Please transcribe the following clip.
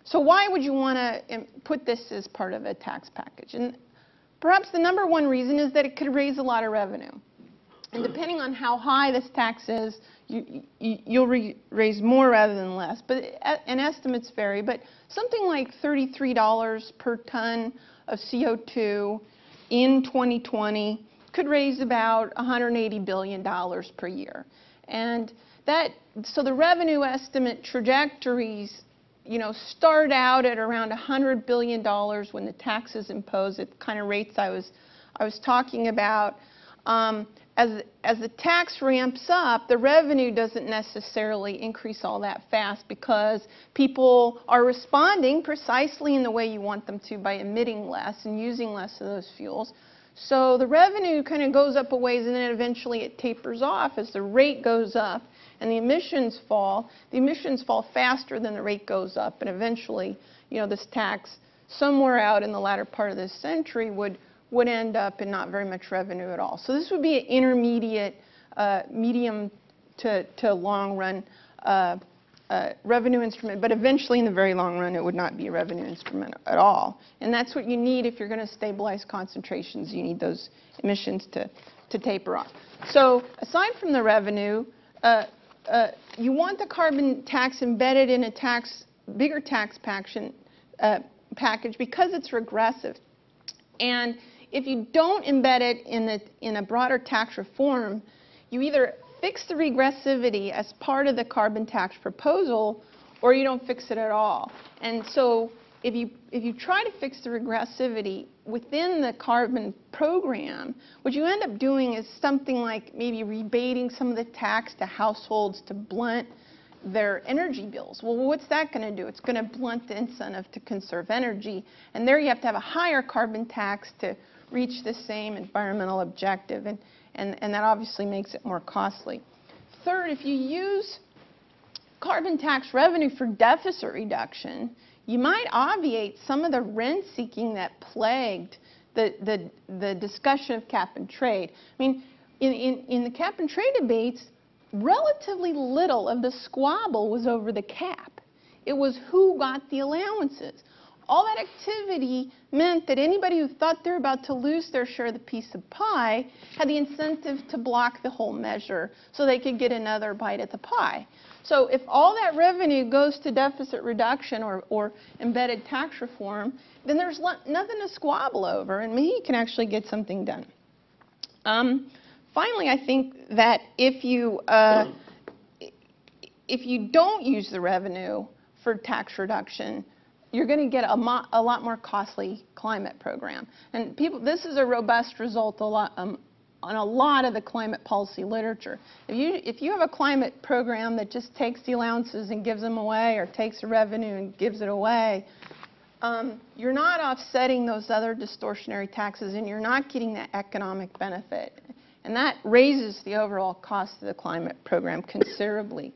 So why would you want to put this as part of a tax package? And perhaps the number one reason is that it could raise a lot of revenue. And depending on how high this tax is, you'll raise more rather than less. And estimates vary, but something like $33 per ton of CO2 in 2020 could raise about $180 billion per year. And so the revenue estimate trajectories, start out at around $100 billion when the tax is imposed at the kind of rates I was talking about. As the tax ramps up, the revenue doesn't necessarily increase all that fast because people are responding precisely in the way you want them to by emitting less and using less of those fuels. So the revenue kind of goes up a ways and then eventually it tapers off as the rate goes up and the emissions fall. The emissions fall faster than the rate goes up, and eventually, this tax somewhere out in the latter part of this century would end up in not very much revenue at all. So this would be an intermediate, medium to long run revenue instrument, but eventually in the very long run it would not be a revenue instrument at all. And that's what you need if you're going to stabilize concentrations. You need those emissions to taper off. So aside from the revenue, you want the carbon tax embedded in a bigger tax package because it's regressive. And if you don't embed it in a broader tax reform, you either fix the regressivity as part of the carbon tax proposal, or you don't fix it at all. And so if you try to fix the regressivity within the carbon program, what you end up doing is something like maybe rebating some of the tax to households to blunt their energy bills. Well, what's that going to do? It's going to blunt the incentive to conserve energy. And there you have to have a higher carbon tax to reach the same environmental objective. And that obviously makes it more costly. Third, if you use carbon tax revenue for deficit reduction, you might obviate some of the rent-seeking that plagued the discussion of cap and trade. I mean, in the cap and trade debates, relatively little of the squabble was over the cap. It was who got the allowances. All that activity meant that anybody who thought they're about to lose their share of the piece of pie had the incentive to block the whole measure so they could get another bite at the pie. So if all that revenue goes to deficit reduction or embedded tax reform, then there's nothing to squabble over, and maybe you can actually get something done. Finally, I think that if you don't use the revenue for tax reduction, you're going to get a lot more costly climate program. And this is a robust result on a lot of the climate policy literature. If you have a climate program that just takes the allowances and gives them away, or takes the revenue and gives it away, you're not offsetting those other distortionary taxes, and you're not getting that economic benefit. And that raises the overall cost of the climate program considerably.